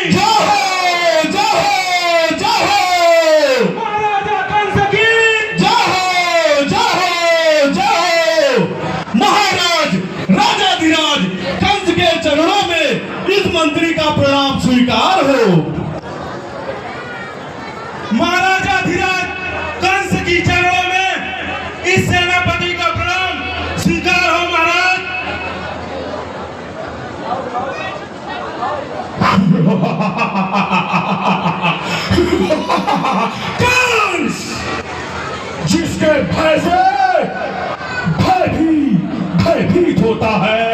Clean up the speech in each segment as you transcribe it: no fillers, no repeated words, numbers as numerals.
जय हो जय हो जय हो महाराजा कंस की जय हो जय हो जय हो। महाराज राजाधिराज कंस के चरणों में इस मंत्री का प्रणाम स्वीकार हो। महाराजा धीराज कंस की चरणों में इस सेनापति का प्रणाम स्वीकार हो महाराज। कंस जिसके भय से भय भी भयभीत होता है।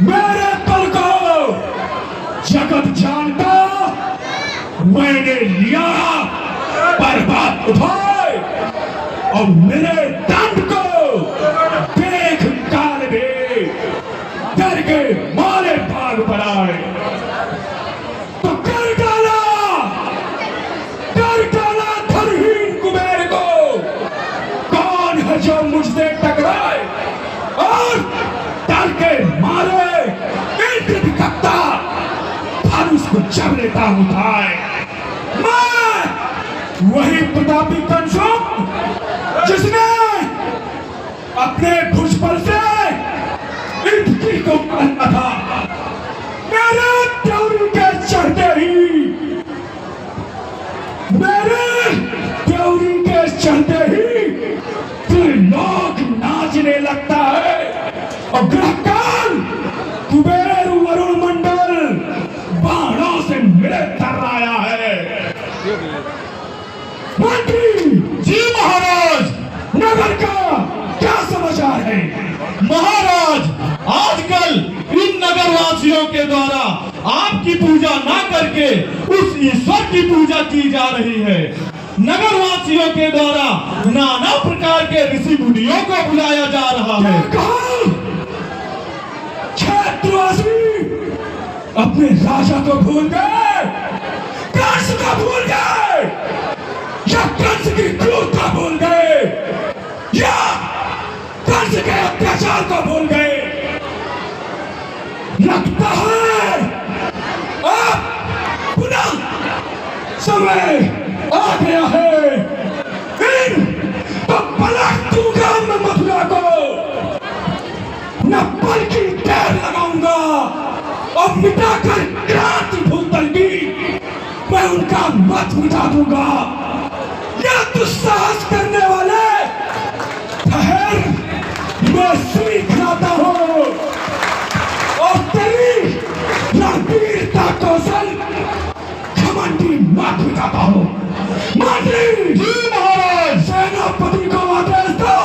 मेरे बल को जगत जानता मैंने लिया पर्वत उठाए और मेरे दंड को देख काल में डर के मारे भाग पड़ाए तो कर डाला धनहीन कुबेर को। कौन है जो मुझसे टकराए और डर के मारे इंद्र भिखकता धनुष को जब लेता उठाए। मैं वही प्रतापी कंस हूं जिसने अपने भुजबल से इंद्र को मारा था। मेरे द्यौरी के चढ़ते ही त्रिलोक नाचने लगता है और ग्रहकाल कुबेर वरुण मंडल बाणों से मिले थर्राया है। मंत्री जी महाराज नगर का क्या समाचार है? महाराज आजकल इन नगरवासियों के द्वारा आपकी पूजा ना करके उस ईश्वर की पूजा की जा रही है। नगरवासियों के द्वारा नाना प्रकार के ऋषि मुनियों को बुलाया जा रहा है। क्षेत्रवासी अपने राजा को भूल गए, कंस को भूल गए या कंस की क्रूरता भूल गए या कंस के अत्याचार को भूल गए। लगता है अब पुनः समय आ गया है। फिर तो पलट दूंगा मैं मथुरा को, न पल की देर लगाऊंगा और मिटाकर क्रांति भूतल की मैं उनका मत मिटा दूंगा। यह दुस्साहस करने वाले ठहर, मैं सुई खाता हूं और तेरी रणवीरता कौशल घमंडी मत मिटाता हूं। मंत्री जी महाराज सेनापति को आदेश दो,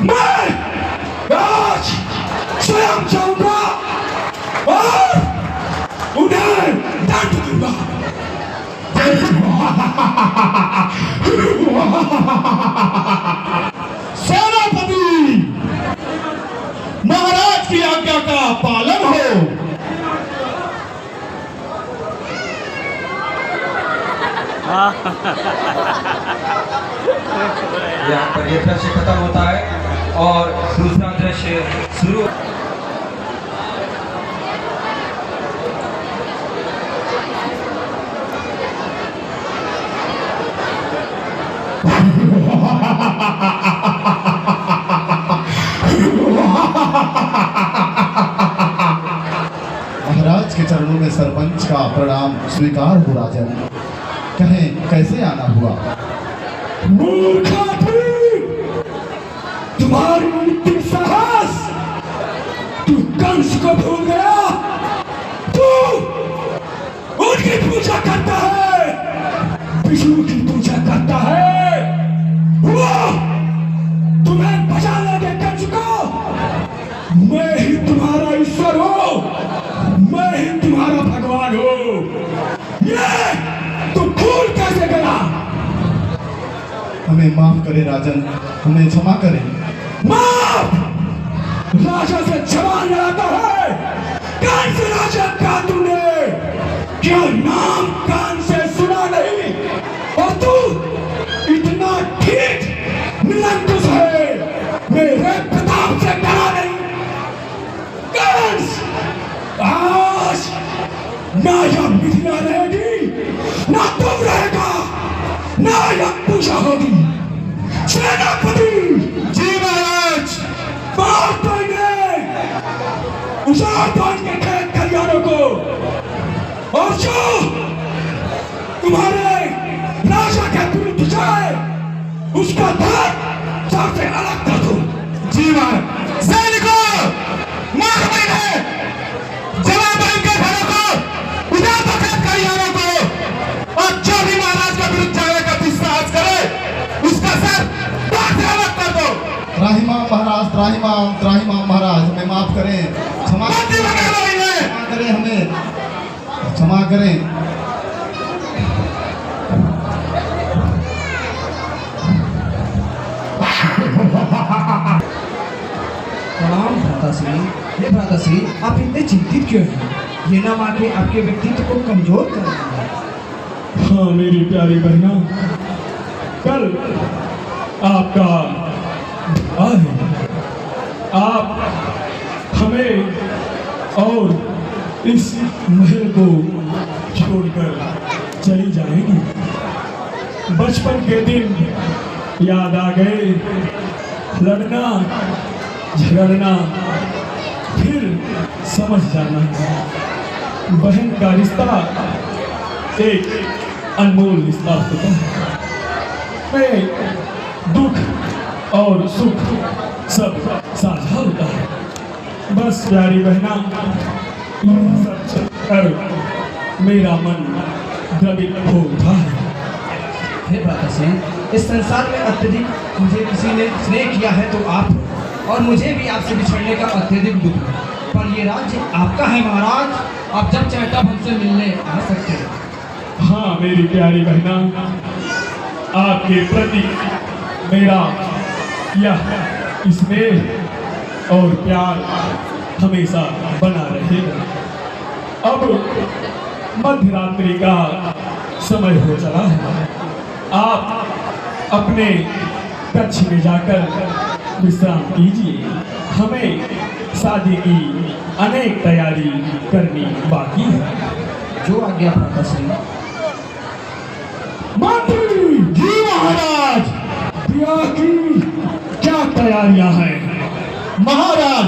मैं आज स्वयं जाऊंगा और उन्हें दंड दूंगा। सेनापति महाराज की आज्ञा का पालन हो। यहाँ पर ये दृश्य खत्म होता है और दूसरा दृश्य शुरू। महाराज के चरणों में सरपंच का प्रणाम स्वीकार हो। राजन कहें कैसे आना हुआ? तुम्हारी इतनी साहस, तू कंस को भूल गया, तू उनकी पूजा करता है, विष्णु की पूजा करता है। वो तुम्हें बचा लेंगे कंस को। मैं ही तुम्हारा ईश्वर हूं, मैं ही तुम्हारा भगवान हूं। ये तू भूल कैसे गया? हमें माफ करें राजन, हमें क्षमा करें। माफ राजा से क्षमा लेता है? कंस राजा का तूने क्या नाम कान से सुना नहीं? और तू इतना ठीक निरंकुश है मेरे पिता आपसे डरा नहीं। कंस, आज ना यह मिथिला रहेगी, ना तुम रहेगा, ना यह पूजा होगी। सेनापति जी महाराज। मार देंगे, उजाड़ दो इनके खेत खलिहानों को, और जो तुम्हारे राजा के विरुद्ध जाए उसका धन सबसे अलग कर दो। जी महाराज। सैनिकों, मार देंगे, जवाब इनके घरों को, उजाड़ दो खेत खलिहानों को, और जो भी महाराज के विरुद्ध जाने का दुस्साहस करे उसका सर बात से अलग कर दो। त्राहिमाम महाराज, त्राहिमाम महाराज, हमें माफ करें, क्षमा बंदी बना लो इन्हें। करें, हमें क्षमा करें। प्रणाम भ्राताश्री। ये भ्राताश्री, आप इतने चिंतित क्यों हैं? ये नाम आके आपके व्यक्तित्व को कमजोर कर रहा है। हाँ मेरी प्यारी बहना, कल आपका विवाह है। आप हमें और इस महल को छोड़कर चली जाएंगी। बचपन के दिन याद आ गए, लड़ना झगड़ना, फिर समझ जाना। बहन का रिश्ता एक अनमोल रिश्ता होता है। में दुख और सुख सब साझा होता है। बस प्यारी बहना, सब कर मेरा मन द्रवित हो उठा है। हे भ्राताश्री, इस संसार में अत्यधिक मुझे किसी ने स्नेह किया है तो आप, और मुझे भी आपसे बिछड़ने का अत्यधिक दुख है। पर ये राज्य आपका है महाराज, आप जब चाहे तब हमसे मिलने आ सकते हैं। हाँ मेरी प्यारी बहना, आपके प्रति मेरा यह स्नेह और प्यार हमेशा बना रहेगा। अब मध्य रात्रि का समय हो चला है। आप अपने कक्ष में जाकर विश्राम कीजिए। हमें शादी की अनेक तैयारी करनी बाकी है। जो आज्ञा भ्राताश्री। मंत्री जी महाराज, विवाह की क्या तैयारियां हैं? महाराज,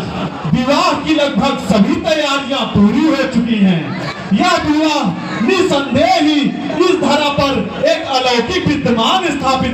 विवाह की लगभग सभी तैयारियां पूरी हो चुकी हैं। यह विवाह निसंदेह ही इस धरा पर एक अलौकिक विद्यमान स्थापित